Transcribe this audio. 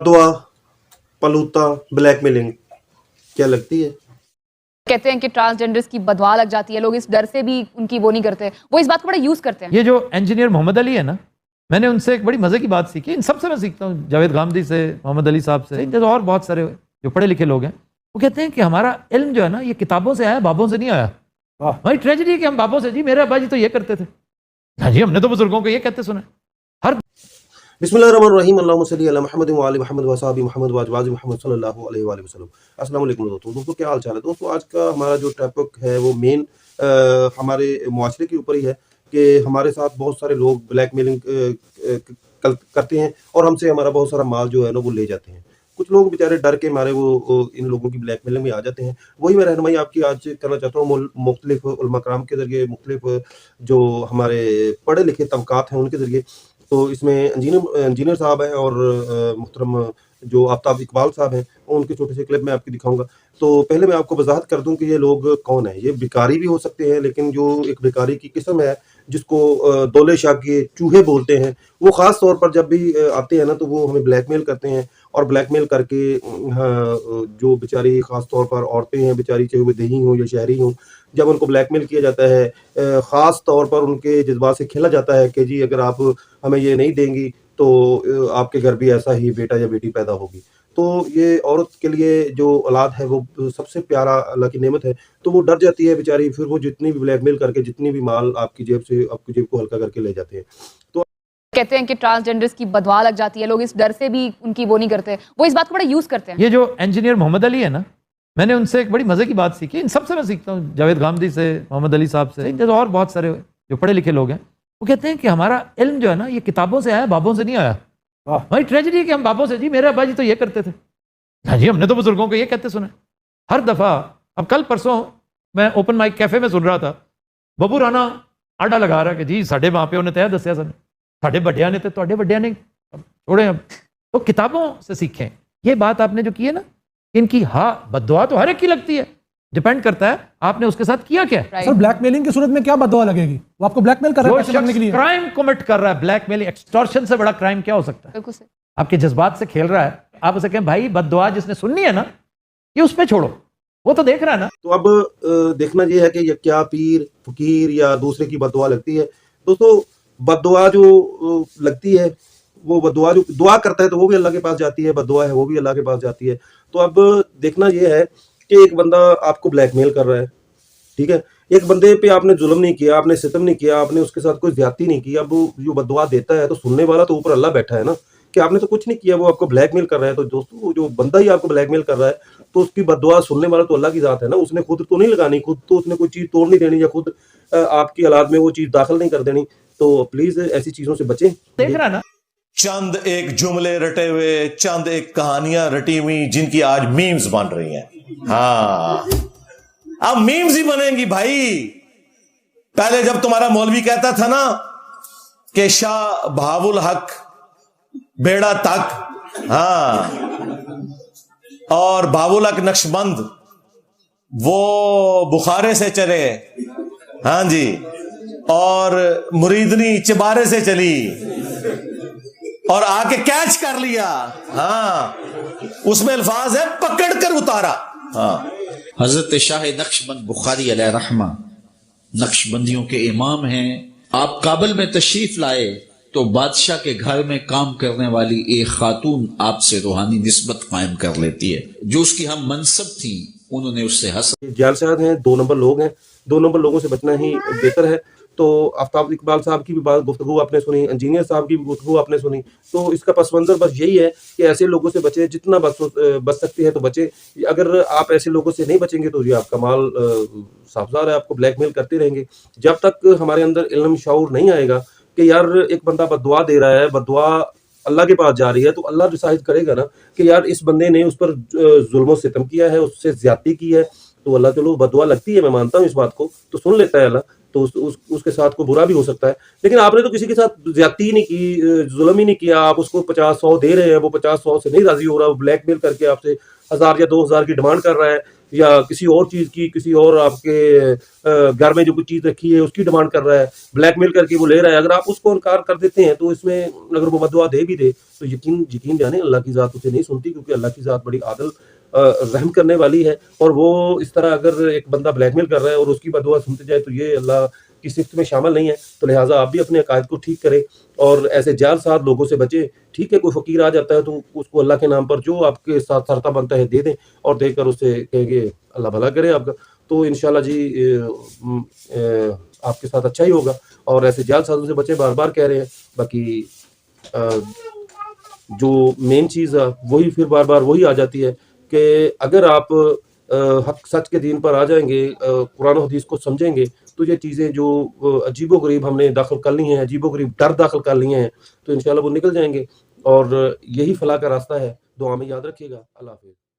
दुआ, पलूता, ब्लैकमेलिंग क्या लगती है? कहते हैं कि ट्रांसजेंडर्स की बदवा लग जाती है, लोग इस डर से भी उनकी वो नहीं करते, वो इस बात को बड़ा यूज करते हैं। ये जो इंजीनियर मोहम्मद अली है ना, मैंने उनसे एक बड़ी मजे की बात सीखी। इन सबसे मैं सीखता हूँ, जावेद गामदी से, मोहम्मद अली साहब से, जैसे और बहुत सारे जो पढ़े लिखे लोग हैं। वो कहते हैं कि हमारा इल्म जो है ना, ये किताबों से आया, बाबों से नहीं आया। भाई ट्रेजेडी है कि हम बाबों से, जी मेरे अब्बा जी तो ये करते थे, हाँ जी हमने तो बुजुर्गों को ये कहते सुने। हर बिस्मिल्लाहिर्रहमानिर्रहीम, अल्लाहुम्मा सल्ली अला मुहम्मद व आलि मुहम्मद व असहाबी मुहम्मद व अज़वाजि मुहम्मद सल्लल्लाहु अलैहि वसल्लम। अस्सलाम वालेकुम दोस्तों, क्या हाल चाल है दोस्तों? आज का हमारा जो टॉपिक है वो मेन हमारे मुआशरे के ऊपर ही है कि हमारे साथ बहुत सारे लोग ब्लैकमेलिंग करते हैं और हमसे हमारा बहुत सारा माल जो है ना वो ले जाते हैं। कुछ लोग बेचारे डर के मारे वो इन लोगों की ब्लैकमेलिंग में आ जाते हैं। वही मैं रहनुमाई आपकी आज करना चाहता हूँ मुख्तलिफ उलमा कराम के ज़रिए, मुख्तलिफ जो हमारे पढ़े लिखे तबकात हैं उनके ज़रिए। तो इसमें इंजीनियर साहब हैं और मुहतरम जो आफ्ताब इकबाल साहब हैं, उनके छोटे से क्लिप मैं आपको दिखाऊंगा। तो पहले मैं आपको वजाहत कर दूं कि ये लोग कौन है। ये भिखारी भी हो सकते हैं, लेकिन जो एक भिखारी की किस्म है जिसको दौले शाह के चूहे बोलते हैं, वो ख़ास तौर पर जब भी आते हैं ना तो वो हमें ब्लैकमेल करते हैं और ब्लैकमेल करके जो बेचारी ख़ास तौर पर औरतें हैं बेचारी, चाहे वो देही हों या शहरी हों, जब उनको ब्लैकमेल किया जाता है, ख़ास तौर पर उनके जज्बात से खेला जाता है कि जी अगर आप हमें ये नहीं देंगी तो आपके घर भी ऐसा ही बेटा या बेटी पैदा होगी। तो ये औरत के लिए जो औलाद है वो सबसे प्यारा अल्लाह की नेमत है। तो वो डर जाती है बेचारी, फिर वो जितनी भी ब्लैकमेल करके जितनी भी माल आपकी जेब से आपकी जेब को हल्का करके ले जाते हैं। तो कहते हैं कि ट्रांसजेंडर्स की बदवा लग जाती है, लोग इस डर से भी उनकी वो नहीं करते, वो इस बात को बड़ा यूज करते हैं। ये जो इंजीनियर मोहम्मद अली है ना, मैंने उनसे एक बड़ी मजे की बात सीखी। इन सबसे मैं सीखता हूँ, जावेद गामदी से, मोहम्मद अली साहब से, जैसे और बहुत सारे जो पढ़े लिखे लोग हैं। वो कहते हैं कि हमारा इल्म जो है ना, ये किताबों से आया, बाबों से नहीं आया। भाई ट्रेजेडी है कि हम बाबों से, जी मेरे अब्बा जी तो ये करते थे, हाँ जी हमने तो बुजुर्गों को ये कहते सुने। हर दफ़ा, अब कल परसों मैं ओपन माइक कैफे में सुन रहा था, बबू राना आडा लगा रहा है कि जी साढ़े माँ प्यो ने तय दसिया सन, साढ़े बड्डिया ने तो तुहाडे बड्डिया ने छोड़े। अब तो किताबों से सीखें। ये बात आपने जो की है ना, इनकी हाँ बद्दुआ तो हर एक की लगती है, डिपेंड करता है आपने उसके साथ किया क्या। सर ब्लैकमेलिंग की सूरत में क्या बददुआ लगेगी? वो आपको ब्लैकमेल कर रहा है पैसे मांगने के लिए। क्राइम कमिट कर रहा है, ब्लैकमेलिंग, एक्सटॉर्शन से बड़ा क्राइम क्या हो सकता है? बिल्कुल सही। आपके जज्बात से खेल रहा है, आप उसे कहें भाई बद्दुआ जिसने सुननी है ना, ये उस पे छोड़ो, वो तो देख रहा है ना। तो अब देखना ये है कि ये क्या पीर फकीर या दूसरे की बद्दुआ लगती है। दोस्तों बद्दुआ जो लगती है, वो बद्दुआ जो दुआ करता है तो वो भी अल्लाह के पास जाती है, बद्दुआ है वो भी अल्लाह के पास जाती है। तो अब देखना ये है कि एक बंदा आपको ब्लैकमेल कर रहा है, ठीक है, एक बंदे पे आपने जुल्म नहीं किया, आपने सितम नहीं किया, आपने उसके साथ कोई ज्यादती नहीं की। अब वो जो बद्दुआ देता है तो सुनने वाला तो ऊपर अल्लाह बैठा है ना, कि आपने तो कुछ नहीं किया, वो आपको ब्लैकमेल कर रहा है। तो दोस्तों वो जो बंदा ही आपको ब्लैकमेल कर रहा है तो उसकी बद्दुआ सुनने वाला तो अल्लाह की जात है ना। उसने खुद तो नहीं लगानी, खुद तो उसने कोई चीज़ तोड़ नहीं देनी या खुद आपकी औलाद में वो चीज़ दाखिल नहीं कर देनी। तो प्लीज ऐसी चीज़ों से बचें। देख रहा है ना, चंद एक जुमले रटे हुए, चंद एक कहानियां रटी हुई जिनकी आज मीम्स बन रही हैं। हाँ अब मीम्स ही बनेंगी भाई। पहले जब तुम्हारा मौलवी कहता था ना कि शाह बहावुल हक बेड़ा तक, हाँ, और बहावुल हक नक्शबंद वो बुखारे से चले, हाँ जी, और मुरीदनी चिबारे से चली और आके कैच कर लिया, हाँ, उसमें अल्फाज है पकड़ कर उतारा। हाँ, हजरत शाह नक्शबंद बुखारी अलैहि रहमा नक्शबंदियों के इमाम हैं। आप काबुल में तशरीफ लाए तो बादशाह के घर में काम करने वाली एक खातून आपसे रूहानी निस्बत कायम कर लेती है। जो उसकी हम मनसब थी उन्होंने उससे हंसा। जालसाद हैं, 2 नंबर लोग हैं, 2 नंबर लोगों से बचना ही बेहतर है। तो आफ्ताब इकबाल साहब की भी बात गुफ्तगू आपने सुनी, इंजीनियर साहब की भी गुफ्तगू आपने सुनी। तो इसका पस मंज़र बस यही है कि ऐसे लोगों से बचें, जितना बच सकते हैं तो बचें। अगर आप ऐसे लोगों से नहीं बचेंगे तो ये आपका माल साफज़ार है, आपको ब्लैकमेल करते रहेंगे। जब तक हमारे अंदर इल्म शऊर नहीं आएगा कि यार एक बंदा बद्दुआ दे रहा है, बद्दुआ अल्लाह के पास जा रही है, तो अल्लाह डिसाइड करेगा ना कि यार इस बंदे ने उस पर जुल्म सितम किया है, उससे ज्यादती की है। तो अल्लाह चलो बद्दुआ लगती है, मैं मानता हूँ इस बात को, तो सुन लेता है अल्लाह, تو اس کے ساتھ کوئی برا بھی ہو سکتا ہے. لیکن آپ نے تو کسی کے ساتھ زیادتی ہی نہیں کی, ظلم ہی نہیں کیا. آپ اس کو 50-100 دے رہے ہیں, وہ 50-100 سے نہیں راضی ہو رہا, وہ بلیک میل کر کے آپ سے 1000 یا 2000 کی ڈیمانڈ کر رہا ہے, یا کسی اور چیز کی, کسی اور آپ کے گھر میں جو کچھ چیز رکھی ہے اس کی ڈیمانڈ کر رہا ہے, بلیک میل کر کے وہ لے رہا ہے. اگر آپ اس کو انکار کر دیتے ہیں تو اس میں اگر وہ بددعا دے بھی دے تو یقین جانے اللہ کی ذات اسے نہیں سنتی, کیونکہ اللہ کی ذات بڑی عادل رحم کرنے والی ہے. اور وہ اس طرح اگر ایک بندہ بلیک میل کر رہا ہے اور اس کی بددعا سنتے جائے تو یہ اللہ کی صفت میں شامل نہیں ہے. تو لہٰذا آپ بھی اپنے عقائد کو ٹھیک کریں اور ایسے جعل ساتھ لوگوں سے بچیں. ٹھیک ہے, کوئی فقیر آ جاتا ہے تو اس کو اللہ کے نام پر جو آپ کے ساتھ سرتا بنتا ہے دے دیں, اور دے کر اسے کہیں گے اللہ بھلا کرے آپ کا, تو انشاءاللہ جی آپ کے ساتھ اچھا ہی ہوگا. اور ایسے جعل سازوں سے بچیں, بار بار کہہ رہے ہیں. باقی جو مین چیز ہے وہی پھر بار بار وہی آ جاتی ہے کہ اگر آپ حق سچ کے دین پر آ جائیں گے, قرآن و حدیث کو سمجھیں گے, تو یہ چیزیں جو عجیب و غریب ہم نے داخل کر لی ہیں, عجیب و غریب ڈر داخل کر لیے ہیں, تو انشاءاللہ وہ نکل جائیں گے. اور یہی فلاح کا راستہ ہے. دعا میں یاد رکھیے گا. اللہ حافظ.